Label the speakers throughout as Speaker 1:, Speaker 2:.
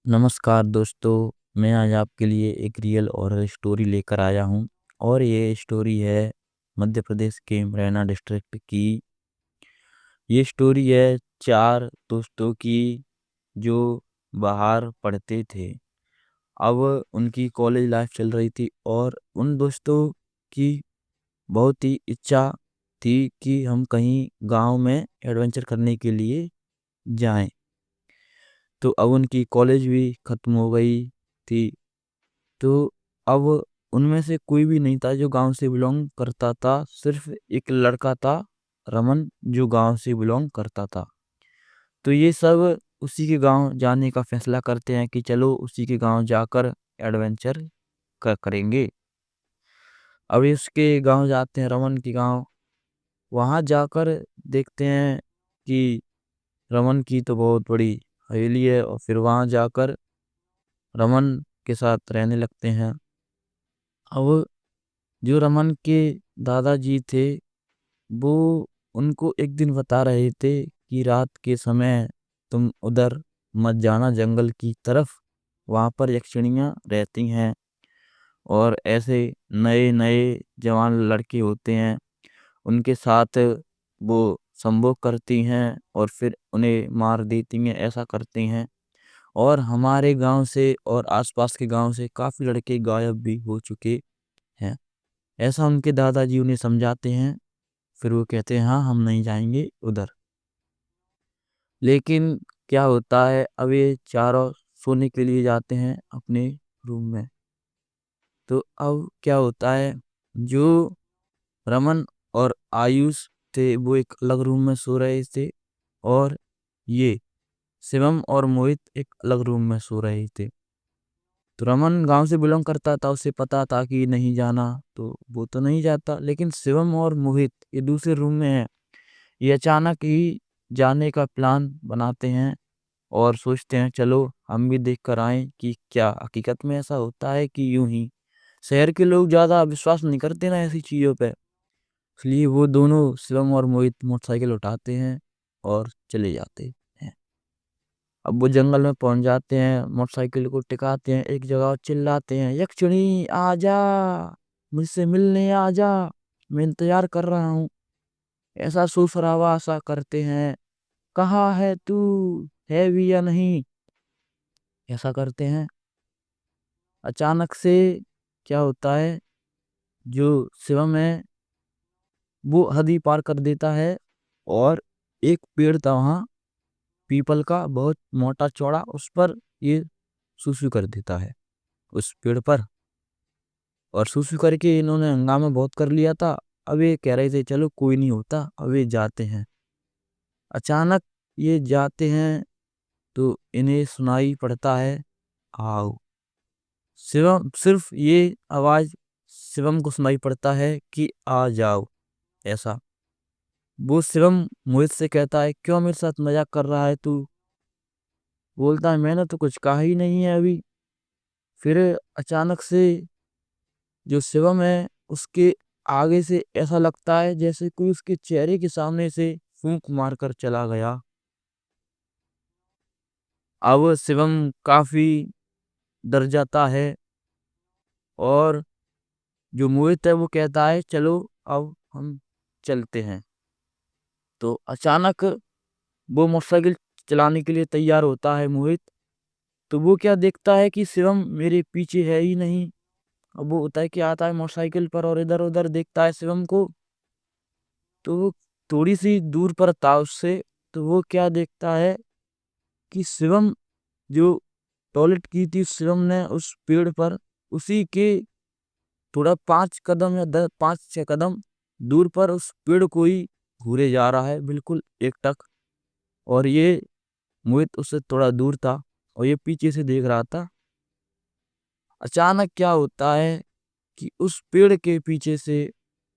Speaker 1: नमस्कार दोस्तों, मैं आज आपके लिए एक रियल हॉरर स्टोरी लेकर आया हूँ और ये स्टोरी है मध्य प्रदेश के मुरैना डिस्ट्रिक्ट की। ये स्टोरी है 4 दोस्तों की जो बाहर पढ़ते थे। अब उनकी कॉलेज लाइफ चल रही थी और उन दोस्तों की बहुत ही इच्छा थी कि हम कहीं गाँव में एडवेंचर करने के लिए जाएँ। तो अब उनकी कॉलेज भी खत्म हो गई थी। तो अब उनमें से कोई भी नहीं था जो गाँव से बिलॉन्ग करता था, सिर्फ एक लड़का था रमन जो गाँव से बिलॉन्ग करता था। तो ये सब उसी के गाँव जाने का फैसला करते हैं कि चलो उसी के गाँव जाकर एडवेंचर करेंगे। अब इसके गाँव जाते हैं, रमन के गाँव। वहाँ जाकर देखते हैं कि रमन की तो बहुत बड़ी हवेली है और फिर वहाँ जाकर रमन के साथ रहने लगते हैं। अब जो रमन के दादाजी थे वो उनको एक दिन बता रहे थे कि रात के समय तुम उधर मत जाना जंगल की तरफ, वहाँ पर यक्षिणियाँ रहती हैं और ऐसे नए नए जवान लड़के होते हैं, उनके साथ वो संभोग करती हैं और फिर उन्हें मार देती हैं, ऐसा करती हैं। और हमारे गांव से और आसपास के गांव से काफ़ी लड़के गायब भी हो चुके हैं, ऐसा उनके दादाजी उन्हें समझाते हैं। फिर वो कहते हैं हाँ, हम नहीं जाएंगे उधर। लेकिन क्या होता है, अब ये चारों सोने के लिए जाते हैं अपने रूम में। तो अब क्या होता है, जो रमन और आयुष थे वो एक अलग रूम में सो रहे थे और ये शिवम और मोहित एक अलग रूम में सो रहे थे। तो रमन गांव से बिलोंग करता था, उसे पता था कि नहीं जाना, तो वो तो नहीं जाता। लेकिन शिवम और मोहित ये दूसरे रूम में है। ये अचानक ही जाने का प्लान बनाते हैं और सोचते हैं चलो हम भी देख कर आए कि क्या हकीकत में ऐसा होता है कि यूं ही। शहर के लोग ज्यादा विश्वास नहीं करते ना ऐसी चीजों पे, इसलिए वो दोनों शिवम और मोहित मोटरसाइकिल उठाते हैं और चले जाते हैं। अब वो जंगल में पहुंच जाते हैं, मोटरसाइकिल को टिकाते हैं एक जगह और चिल्लाते हैं, यक्षिणी आजा, मुझसे मिलने आजा, मैं इंतजार कर रहा हूँ। ऐसा सुसरावा सा करते हैं, कहाँ है तू, है भी या नहीं, ऐसा करते हैं। अचानक से क्या होता है, जो शिवम है वो हद ही पार कर देता है और एक पेड़ था वहाँ पीपल का बहुत मोटा चौड़ा, उस पर ये सुसु कर देता है उस पेड़ पर। और सुसु करके इन्होंने हंगामा बहुत कर लिया था। अब ये कह रहे थे चलो कोई नहीं होता, अब ये जाते हैं। अचानक ये जाते हैं तो इन्हें सुनाई पड़ता है, आओ। शिवम, सिर्फ ये आवाज शिवम को सुनाई पड़ता है कि आ जाओ, ऐसा। वो शिवम मोहित से कहता है क्यों मेरे साथ मजाक कर रहा है तू। बोलता है मैंने तो कुछ कहा ही नहीं है अभी। फिर अचानक से जो शिवम है उसके आगे से ऐसा लगता है जैसे कोई उसके चेहरे के सामने से फूंक मारकर चला गया। अब शिवम काफी डर जाता है और जो मोहित है वो कहता है चलो अब हम चलते हैं। तो अचानक वो मोटरसाइकिल चलाने के लिए तैयार होता है मोहित। तो वो क्या देखता है कि शिवम मेरे पीछे है ही नहीं। अब वो उतर के आता है मोटरसाइकिल पर और इधर उधर देखता है शिवम को। तो वो थोड़ी सी दूर पर था उससे। तो वो क्या देखता है कि शिवम जो टॉयलेट की थी शिवम ने उस पेड़ पर, उसी के थोड़ा 5 कदम या 5-6 कदम दूर पर उस पेड़ को ही घूरे जा रहा है बिल्कुल एकटक। और ये मोहित उससे थोड़ा दूर था और ये पीछे से देख रहा था। अचानक क्या होता है कि उस पेड़ के पीछे से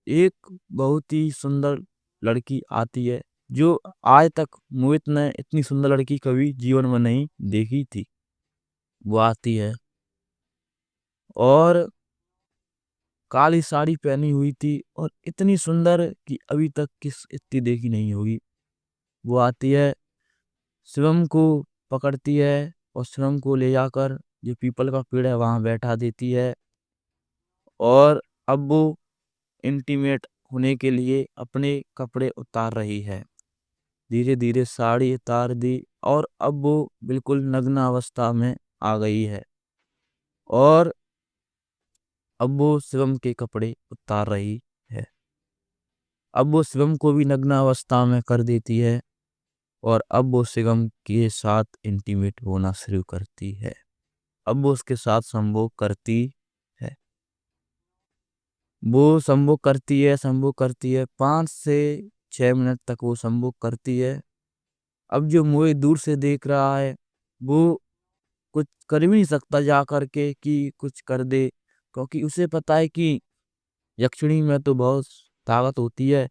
Speaker 1: एक बहुत ही सुंदर लड़की आती है, जो आज तक मोहित ने इतनी सुंदर लड़की कभी जीवन में नहीं देखी थी। वो आती है और काली साड़ी पहनी हुई थी और इतनी सुंदर कि अभी तक किस इतनी देखी नहीं होगी। वो आती है, शिवम को पकड़ती है और शिवम को ले जाकर जो पीपल का पेड़ है वहां बैठा देती है। और अब वो इंटीमेट होने के लिए अपने कपड़े उतार रही है। धीरे धीरे साड़ी उतार दी और अब वो बिल्कुल नग्न अवस्था में आ गई है। और अब वो शिवम के कपड़े उतार रही है। अब वो शिवम को भी नग्न अवस्था में कर देती है और अब वो शिवम के साथ इंटीमेट होना शुरू करती है। अब वो उसके साथ संभोग करती है। वो संभोग करती है 5 से 6 मिनट तक वो संभोग करती है। अब जो मोहित दूर से देख रहा है वो कुछ कर भी नहीं सकता जा करके कि कुछ कर दे, क्योंकि उसे पता है कि यक्षिणी में तो बहुत ताकत होती है।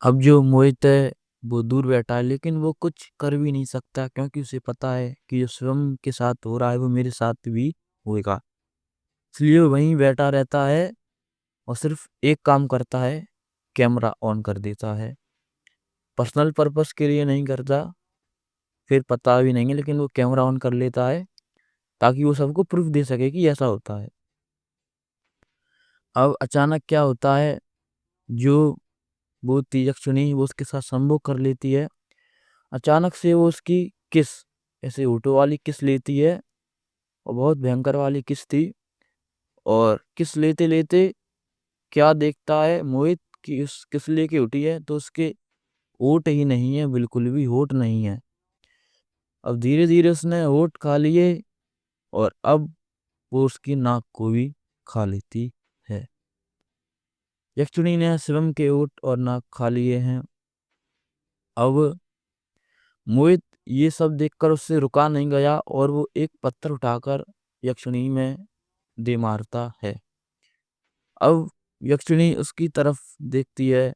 Speaker 1: अब जो मोहित है वो दूर बैठा है, लेकिन वो कुछ कर भी नहीं सकता क्योंकि उसे पता है कि जो स्वयं के साथ हो रहा है वो मेरे साथ भी होएगा। इसलिए वो वहीं बैठा रहता है और सिर्फ एक काम करता है, कैमरा ऑन कर देता है। पर्सनल पर्पस के लिए नहीं करता, फिर पता भी नहीं है, लेकिन वो कैमरा ऑन कर लेता है ताकि वो सबको प्रूफ दे सके कि ऐसा होता है। अब अचानक क्या होता है, जो वो तीजकशुनी वो उसके साथ संभोग कर लेती है। अचानक से वो उसकी किस ऐसे होठों वाली किस लेती है और बहुत भयंकर वाली किस थी। और किस लेते लेते क्या देखता है मोहित कि उस किस लेके उठी है तो उसके होठ ही नहीं है, बिल्कुल भी होठ नहीं है। अब धीरे धीरे उसने होठ खा लिए और अब वो उसकी नाक को भी खा लेती है। यक्षिणी ने शिवम के होठ और नाक खा लिए हैं। अब मोहित ये सब देखकर उससे रुका नहीं गया और वो एक पत्थर उठाकर यक्षिणी में दे मारता है। अब यक्षिणी उसकी तरफ देखती है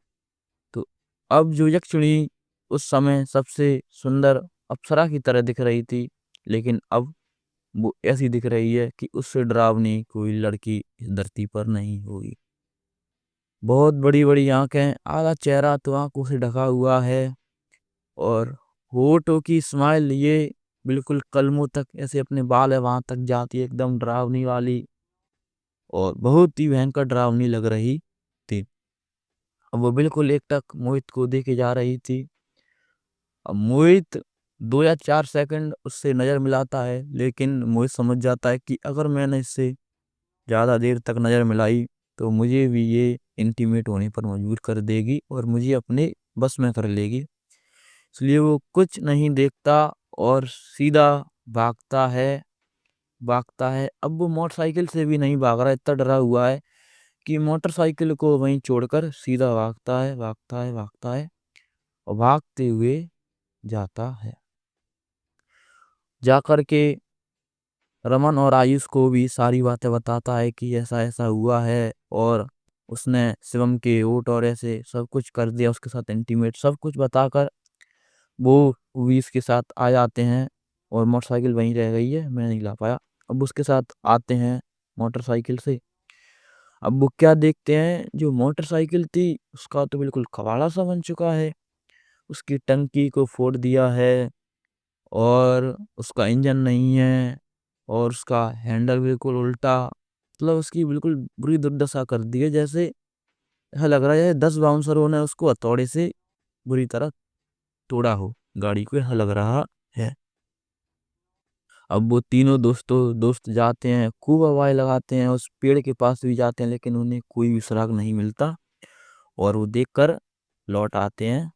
Speaker 1: तो अब जो यक्षिणी उस समय सबसे सुंदर अप्सरा की तरह दिख रही थी, लेकिन अब वो ऐसी दिख रही है कि उससे डरावनी कोई लड़की इस धरती पर नहीं होगी। बहुत बड़ी बड़ी आंखें, आधा चेहरा तो आंखों से ढका हुआ है और होठों की स्माइल ये बिल्कुल कलमों तक ऐसे अपने बाल है वहां तक जाती है, एकदम डरावनी वाली और बहुत ही भयंकर डरावनी लग रही थी। अब वो बिल्कुल एकटक मोहित को देखे जा रही थी। अब मोहित 2 या 4 सेकंड उससे नजर मिलाता है, लेकिन मोहित समझ जाता है कि अगर मैंने इससे ज्यादा देर तक नजर मिलाई तो मुझे भी ये इंटीमेट होने पर मजबूर कर देगी और मुझे अपने बस में कर लेगी। इसलिए वो कुछ नहीं देखता और सीधा भागता है। अब वो मोटरसाइकिल से भी नहीं भाग रहा, इतना डरा हुआ है कि मोटरसाइकिल को वहीं छोड़कर सीधा भागता है और भागते हुए जाता है। जाकर के रमन और आयुष को भी सारी बातें बताता है कि ऐसा ऐसा हुआ है और उसने शिवम के ओट और ऐसे सब कुछ कर दिया, उसके साथ इंटीमेट सब कुछ बताकर वो भी इसके साथ आ जाते हैं। और मोटरसाइकिल वहीं रह गई है, मैं नहीं ला पाया। अब उसके साथ आते हैं मोटरसाइकिल से। अब वो क्या देखते हैं, जो मोटरसाइकिल थी उसका तो बिल्कुल कबाड़ा सा बन चुका है, उसकी टंकी को फोड़ दिया है और उसका इंजन नहीं है और उसका हैंडल बिल्कुल उल्टा, मतलब उसकी बिल्कुल बुरी दुर्दशा कर दी है। जैसे ऐसा लग रहा है 10 बाउंसरों ने उसको हथौड़े से बुरी तरह तोड़ा हो गाड़ी को, ऐसा लग रहा है। अब वो तीनों दोस्त जाते हैं, खूब हवाएं लगाते हैं, उस पेड़ के पास भी जाते हैं, लेकिन उन्हें कोई भी सुराग नहीं मिलता और वो देखकर लौट आते हैं।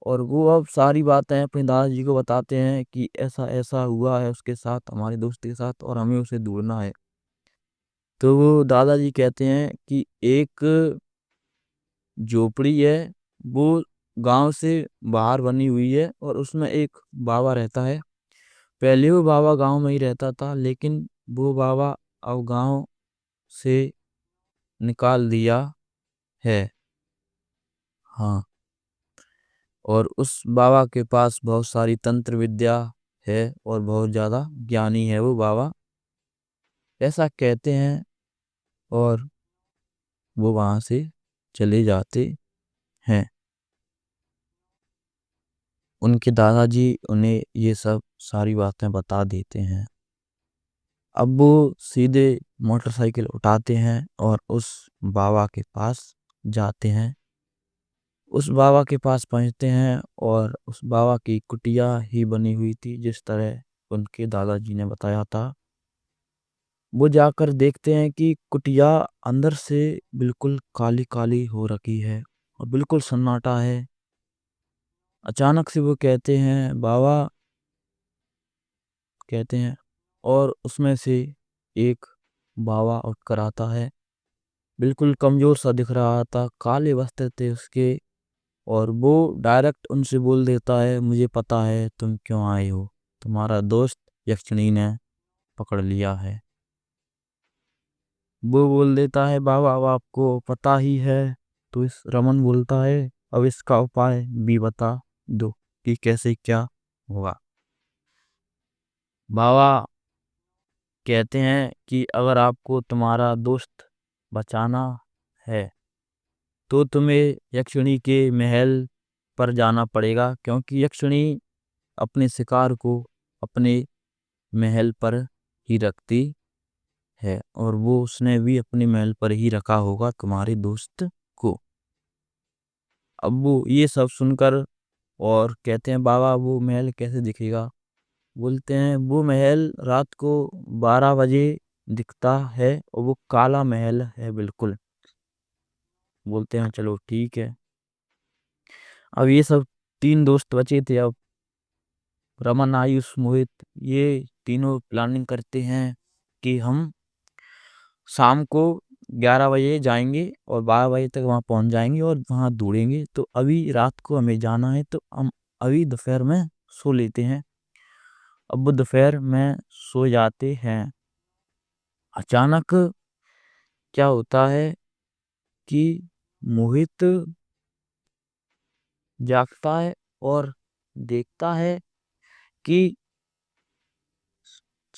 Speaker 1: और वो अब सारी बातें अपने दादाजी को बताते हैं कि ऐसा ऐसा हुआ है उसके साथ, हमारे दोस्त के साथ, और हमें उसे ढूंढना है। तो वो दादाजी कहते हैं कि एक झोपड़ी है, वो गांव से बाहर बनी हुई है और उसमें एक बाबा रहता है। पहले वो बाबा गांव में ही रहता था, लेकिन वो बाबा अब गांव से निकाल दिया है। हाँ, और उस बाबा के पास बहुत सारी तंत्र विद्या है और बहुत ज्यादा ज्ञानी है वो बाबा, ऐसा कहते हैं। और वो वहां से चले जाते हैं। उनके दादाजी उन्हें ये सब सारी बातें बता देते हैं। अब वो सीधे मोटरसाइकिल उठाते हैं और उस बाबा के पास जाते हैं। उस बाबा के पास पहुंचते हैं और उस बाबा की कुटिया ही बनी हुई थी जिस तरह उनके दादाजी ने बताया था। वो जाकर देखते हैं कि कुटिया अंदर से बिल्कुल काली काली हो रखी है और बिल्कुल सन्नाटा है। अचानक से वो कहते हैं बाबा, कहते हैं, और उसमें से एक बाबा उठकर आता है। बिल्कुल कमजोर सा दिख रहा था, काले वस्त्र थे उसके, और वो डायरेक्ट उनसे बोल देता है, मुझे पता है तुम क्यों आए हो, तुम्हारा दोस्त यक्षिणी ने पकड़ लिया है। वो बोल देता है बाबा अब आपको पता ही है। तो इस रमन बोलता है अब इसका उपाय भी बता दो कि कैसे क्या होगा। बाबा कहते हैं कि अगर आपको तुम्हारा दोस्त बचाना है तो तुम्हें यक्षिणी के महल पर जाना पड़ेगा, क्योंकि यक्षिणी अपने शिकार को अपने महल पर ही रखती है और वो उसने भी अपने महल पर ही रखा होगा तुम्हारे दोस्त को। अब वो ये सब सुनकर और कहते हैं बाबा वो महल कैसे दिखेगा। बोलते हैं वो महल रात को 12 बजे दिखता है और वो काला महल है बिल्कुल। बोलते हैं चलो ठीक है। अब ये सब 3 दोस्त बचे थे। अब रमन, आयुष, मोहित, ये तीनों प्लानिंग करते हैं कि हम शाम को 11 बजे जाएंगे और 12 बजे तक वहां पहुंच जाएंगे और वहां ढूंढेंगे। तो अभी रात को हमें जाना है तो हम अभी दोपहर में सो लेते हैं। अब वो दोपहर में सो जाते हैं। अचानक क्या होता है कि मोहित जागता है और देखता है कि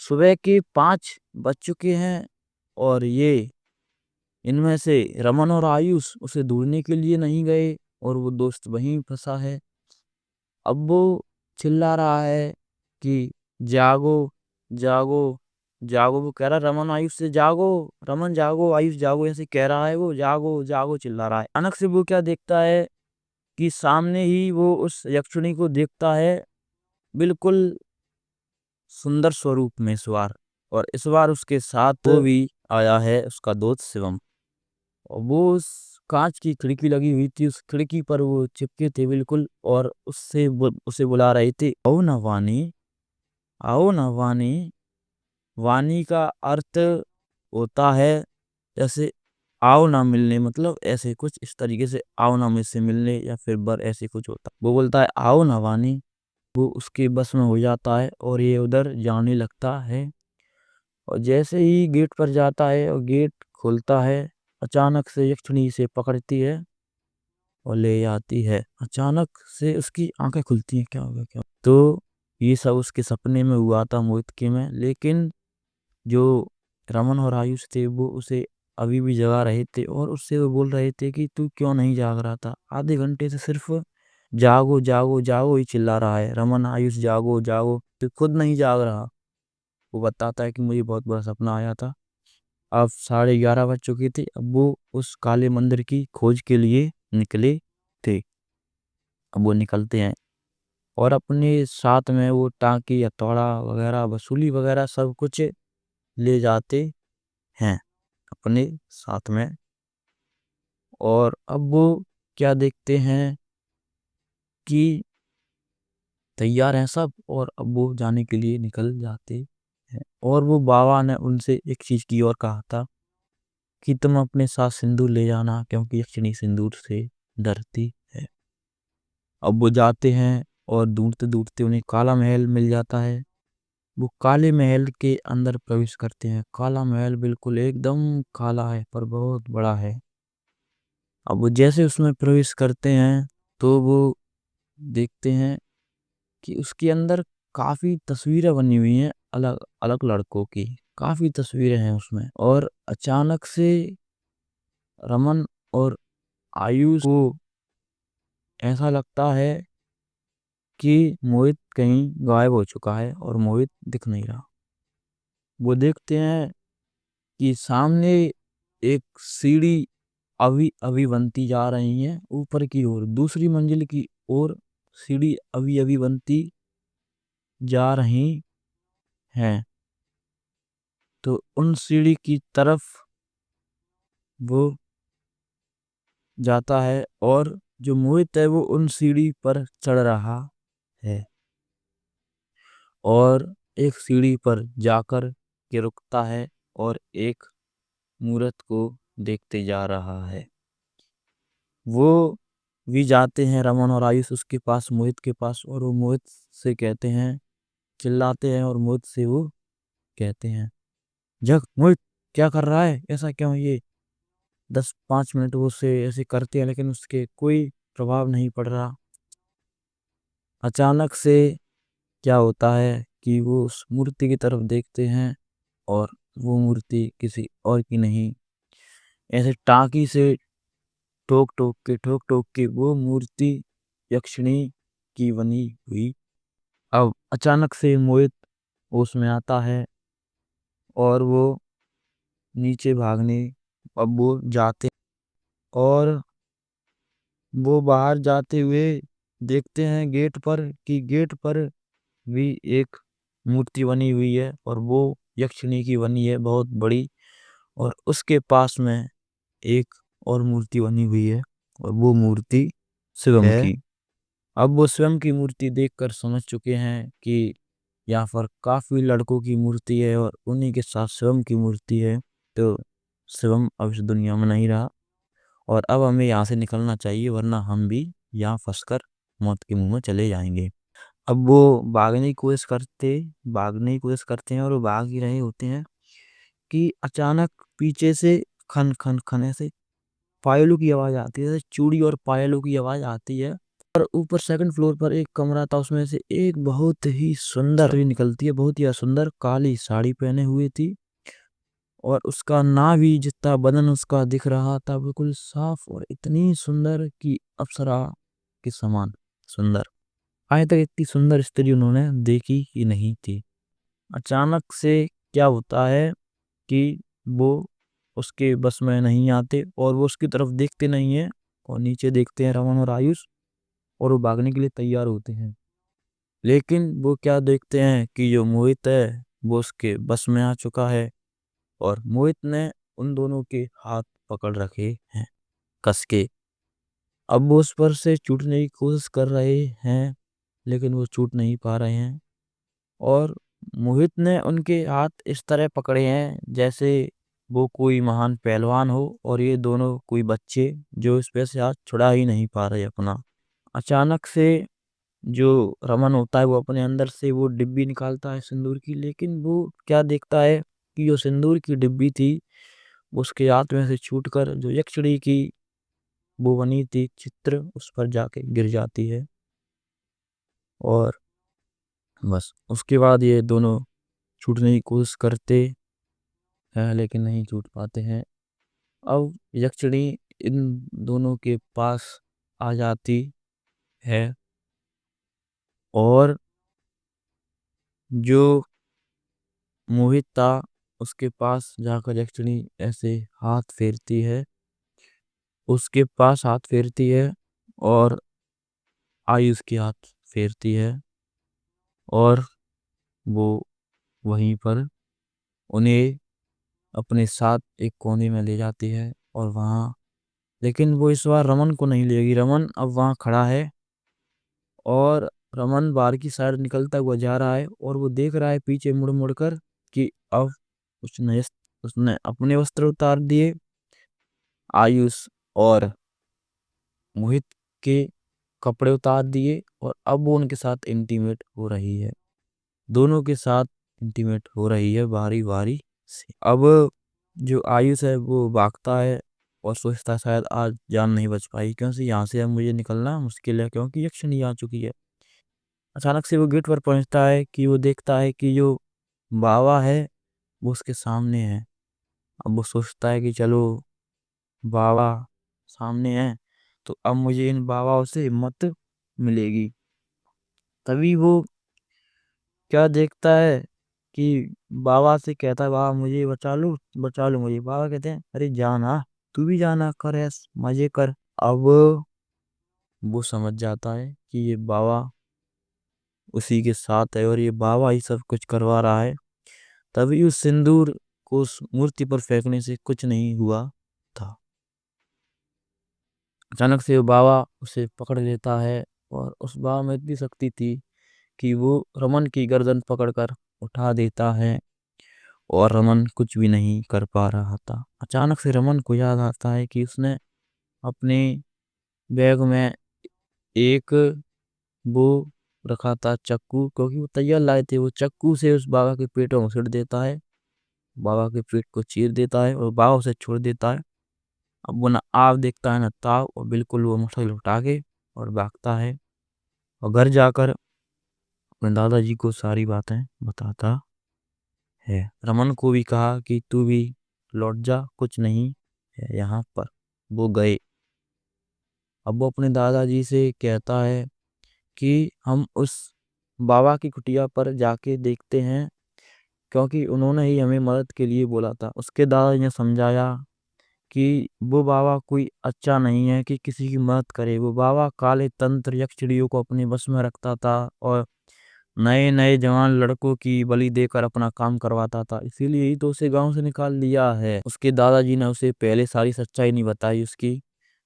Speaker 1: सुबह के 5 बज चुके हैं और ये इनमें से रमन और आयुष उसे ढूंढने के लिए नहीं गए और वो दोस्त वहीं फंसा है। अब वो चिल्ला रहा है कि जागो जागो जागो। वो कह रहा है रमन आयुष से जागो, रमन जागो, आयुष जागो, ऐसे कह रहा है वो, जागो जागो चिल्ला रहा है। अचानक से वो क्या देखता है कि सामने ही वो उस यक्षिणी को देखता है, बिल्कुल सुंदर स्वरूप में इस बार। और इस बार उसके साथ वो भी आया है उसका दोस्त शिवम। और वो उस कांच की खिड़की लगी हुई थी, उस खिड़की पर वो चिपके थे बिल्कुल, और उसे बुला रहे थे, आओ ना वाणी, आओ ना वाणी। वाणी का अर्थ होता है जैसे आओ ना मिलने, मतलब ऐसे कुछ इस तरीके से, आओ ना मुझसे मिलने या फिर बर, ऐसे कुछ होता। वो बोलता है आओ ना वाणी। वो उसके बस में हो जाता है और ये उधर जाने लगता है। और जैसे ही गेट पर जाता है और गेट खुलता है, अचानक से यक्षिणी से पकड़ती है और ले आती है। अचानक से उसकी आंखें खुलती हैं, क्या हो गया क्या। तो ये सब उसके सपने में हुआ था, मोहित के में। लेकिन जो रमन और आयुष थे वो उसे अभी भी जगा रहे थे और उससे वो बोल रहे थे कि तू क्यों नहीं जाग रहा था, आधे घंटे से सिर्फ जागो जागो जागो ही चिल्ला रहा है, रमन आयुष जागो जागो, तो खुद नहीं जाग रहा। वो बताता है कि मुझे बहुत बड़ा सपना आया था। अब 11:30 बज चुकी थी। अब वो उस काले मंदिर की खोज के लिए निकले थे। अब वो निकलते हैं और अपने साथ में वो टाँकी, हथौड़ा वगैरह, वसूली वगैरह सब कुछ ले जाते हैं अपने साथ में। और अब वो क्या देखते हैं कि तैयार हैं सब, और अब वो जाने के लिए निकल जाते हैं। और वो बाबा ने उनसे एक चीज की और कहा था कि तुम अपने साथ सिंदूर ले जाना, क्योंकि यक्षिणी सिंदूर से डरती है। अब वो जाते हैं और ढूंढते ढूंढते उन्हें काला महल मिल जाता है। वो काले महल के अंदर प्रवेश करते हैं। काला महल बिल्कुल एकदम काला है पर बहुत बड़ा है। अब वो जैसे उसमें प्रवेश करते हैं तो वो देखते हैं कि उसके अंदर काफी तस्वीरें बनी हुई हैं, अलग अलग लड़कों की काफी तस्वीरें हैं उसमें। और अचानक से रमन और आयुष को ऐसा लगता है कि मोहित कहीं गायब हो चुका है और मोहित दिख नहीं रहा। वो देखते हैं कि सामने एक सीढ़ी अभी अभी बनती जा रही है ऊपर की ओर, दूसरी मंजिल की ओर सीढ़ी अभी अभी बनती जा रही हैं। तो उन सीढ़ी की तरफ वो जाता है और जो मोहित है वो उन सीढ़ी पर चढ़ रहा है और एक सीढ़ी पर जाकर के रुकता है और एक मूरत को देखते जा रहा है। वो भी जाते हैं रमन और आयुष उसके पास, मोहित के पास, और वो मोहित से कहते हैं, चिल्लाते हैं और मोहित से वो कहते हैं, जग मोहित क्या कर रहा है, ऐसा क्यों? ये 10-5 मिनट वो उसे ऐसे करते हैं लेकिन उसके कोई प्रभाव नहीं पड़ रहा। अचानक से क्या होता है कि वो उस मूर्ति की तरफ देखते हैं और वो मूर्ति किसी और की नहीं, ऐसे टाँकी से ठोक ठोक के वो मूर्ति यक्षिणी की बनी हुई। अब अचानक से मोहित होश में आता है और वो नीचे भागने अब वो जाते और वो बाहर जाते हुए देखते हैं गेट पर कि गेट पर भी एक मूर्ति बनी हुई है और वो यक्षिणी की बनी है, बहुत बड़ी, और उसके पास में एक और मूर्ति बनी हुई है और वो मूर्ति शिवम की। अब वो स्वयं की मूर्ति देखकर समझ चुके हैं कि यहाँ पर काफी लड़कों की मूर्ति है और उन्हीं के साथ शिवम की मूर्ति है। तो शिवम अब इस दुनिया में नहीं रहा और अब हमें यहाँ से निकलना चाहिए वरना हम भी यहाँ फंसकर मौत के मुंह में चले जाएंगे। अब वो भागने की कोशिश करते हैं और वो भाग ही रहे होते हैं कि अचानक पीछे से खन खन खन ऐसे पायलों की आवाज आती है, जैसे चूड़ी और पायलों की आवाज आती है। और ऊपर सेकंड फ्लोर पर एक कमरा था, उसमें से एक बहुत ही सुंदर स्त्री निकलती है, बहुत ही सुंदर, काली साड़ी पहने हुई थी और उसका नाभि जितना बदन उसका दिख रहा था बिल्कुल साफ और इतनी सुंदर कि अप्सरा के समान सुंदर। आज तक इतनी सुंदर स्त्री उन्होंने देखी ही नहीं थी। अचानक से क्या होता है कि वो उसके बस में नहीं आते और वो उसकी तरफ देखते नहीं है और नीचे देखते हैं रमन और आयुष और वो भागने के लिए तैयार होते हैं। लेकिन वो क्या देखते हैं कि जो मोहित है वो उसके बस में आ चुका है और मोहित ने उन दोनों के हाथ पकड़ रखे हैं कस के। अब वो उस पर से छूटने की कोशिश कर रहे हैं लेकिन वो छूट नहीं पा रहे हैं और मोहित ने उनके हाथ इस तरह पकड़े हैं जैसे वो कोई महान पहलवान हो और ये दोनों कोई बच्चे जो इस पे से हाथ छुड़ा ही नहीं पा रहे अपना। अचानक से जो रमन होता है वो अपने अंदर से वो डिब्बी निकालता है सिंदूर की, लेकिन वो क्या देखता है कि जो सिंदूर की डिब्बी थी उसके हाथ में से छूटकर जो यक्षिणी की वो बनी थी चित्र उस पर जाके गिर जाती है और बस उसके बाद ये दोनों छूटने की कोशिश करते हैं लेकिन नहीं छूट पाते हैं। अब यक्षिणी इन दोनों के पास आ जाती है और जो मोहित था उसके पास जाकर यक्षिणी ऐसे हाथ फेरती है, उसके पास हाथ फेरती है और आयुष के हाथ फेरती है और वो वहीं पर उन्हें अपने साथ एक कोने में ले जाती है और वहाँ, लेकिन वो इस बार रमन को नहीं लेगी। रमन अब वहाँ खड़ा है और रमन बाहर की साइड निकलता हुआ जा रहा है और वो देख रहा है पीछे मुड़ मुड़ कर कि अब उसने उसने अपने वस्त्र उतार दिए, आयुष और मोहित के कपड़े उतार दिए और अब वो उनके साथ इंटीमेट हो रही है, दोनों के साथ इंटीमेट हो रही है बारी बारी से। अब जो आयुष है वो भागता है और सोचता है शायद आज जान नहीं बच पाई क्योंकि यहाँ से अब मुझे निकलना मुश्किल है क्योंकि यक्षिणी आ चुकी है। अचानक से वो गेट पर पहुंचता है कि वो देखता है कि जो बाबा है वो उसके सामने है। अब वो सोचता है कि चलो बाबा सामने है तो अब मुझे इन बाबाओं से हिम्मत मिलेगी। तभी वो क्या देखता है कि बाबा से कहता है, बाबा मुझे बचा लो मुझे। बाबा कहते हैं, अरे जाना, तू भी जाना, कर ऐस मजे कर। अब वो समझ जाता है कि ये बाबा उसी के साथ है और ये बाबा ही सब कुछ करवा रहा है। तभी उस सिंदूर को उस मूर्ति पर फेंकने से कुछ नहीं हुआ था। अचानक से वो बाबा उसे पकड़ लेता है और उस बाबा में इतनी शक्ति थी कि वो रमन की गर्दन पकड़कर उठा देता है और रमन कुछ भी नहीं कर पा रहा था। अचानक से रमन को याद आता है कि उसने अपने बैग में एक वो रखा था चक्कू, क्योंकि वो तैयार लाए थे। वो चक्कू से उस बाबा के पेट में घुसेड़ देता है, बाबा के पेट को चीर देता है और बाबा उसे छोड़ देता है। अब वो ना आप देखता है ना ताव, और बिल्कुल वो मोटरसाइकिल उठा के और भागता है और घर जाकर अपने दादाजी को सारी बातें बताता है। रमन को भी कहा कि तू भी लौट जा, कुछ नहीं है यहाँ पर। वो गए। अब वो अपने दादाजी से कहता है कि हम उस बाबा की कुटिया पर जाके देखते हैं, क्योंकि उन्होंने ही हमें मदद के लिए बोला था। उसके दादाजी ने समझाया कि वो बाबा कोई अच्छा नहीं है कि किसी की मदद करे। वो बाबा काले तंत्र यक्ष चिड़ियों को अपने बस में रखता था और नए नए जवान लड़कों की बलि देकर अपना काम करवाता था। इसीलिए ही तो उसे गांव से निकाल दिया है। उसके दादाजी ने उसे पहले सारी सच्चाई नहीं बताई उसकी,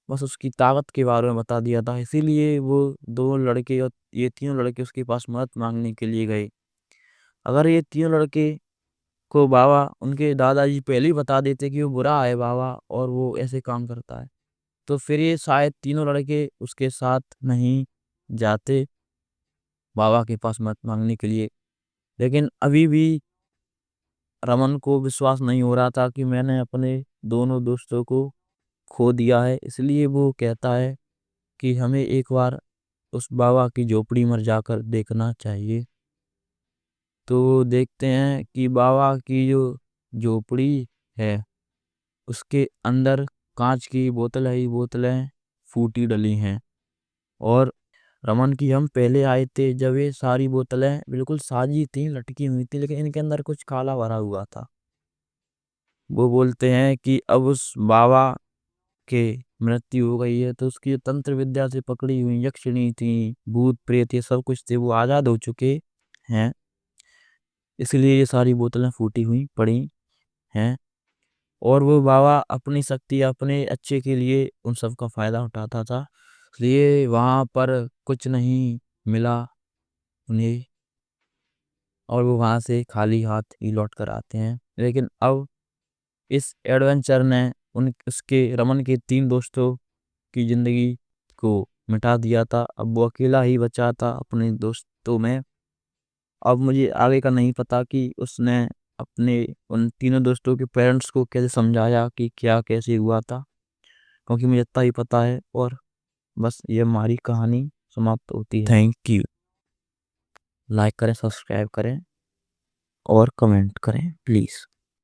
Speaker 1: बस उसकी ताकत के बारे में बता दिया था। इसीलिए वो दो लड़के और ये तीनों लड़के उसके पास मदद मांगने के लिए गए। अगर ये तीनों लड़के को बाबा उनके दादाजी पहले ही बता देते कि वो बुरा है बाबा और वो ऐसे काम करता है, तो फिर ये शायद तीनों लड़के उसके साथ नहीं जाते बाबा के पास मदद मांगने के लिए। लेकिन अभी भी रमन को विश्वास नहीं हो रहा था कि मैंने अपने दोनों दोस्तों को खो दिया है। इसलिए वो कहता है कि हमें एक बार उस बाबा की झोपड़ी में जाकर देखना चाहिए। तो देखते हैं कि बाबा की जो झोपड़ी है उसके अंदर कांच की बोतल है, ही बोतलें फूटी डली हैं। और रमन की हम पहले आए थे जब ये सारी बोतलें बिल्कुल साजी थी, लटकी हुई थी, लेकिन इनके अंदर कुछ काला भरा हुआ था। वो बोलते हैं कि अब उस बाबा के मृत्यु हो गई है, तो उसकी जो तंत्र विद्या से पकड़ी हुई यक्षिणी थी, भूत प्रेत, ये सब कुछ थे, वो आजाद हो चुके हैं। इसलिए ये सारी बोतलें फूटी हुई पड़ी हैं। और वो बाबा अपनी शक्ति अपने अच्छे के लिए उन सब का फायदा उठाता था। इसलिए वहां पर कुछ नहीं मिला उन्हें और वो वहां से खाली हाथ ही लौट कर आते हैं। लेकिन अब इस एडवेंचर ने उन उसके रमन के तीन दोस्तों की जिंदगी को मिटा दिया था। अब वो अकेला ही बचा था अपने दोस्तों में। अब मुझे आगे का नहीं पता कि उसने अपने उन तीनों दोस्तों के पेरेंट्स को कैसे समझाया कि क्या कैसे हुआ था, क्योंकि मुझे इतना ही पता है। और बस ये हमारी कहानी समाप्त होती है। Thank you. लाइक करें, सब्सक्राइब करें और कमेंट करें प्लीज़।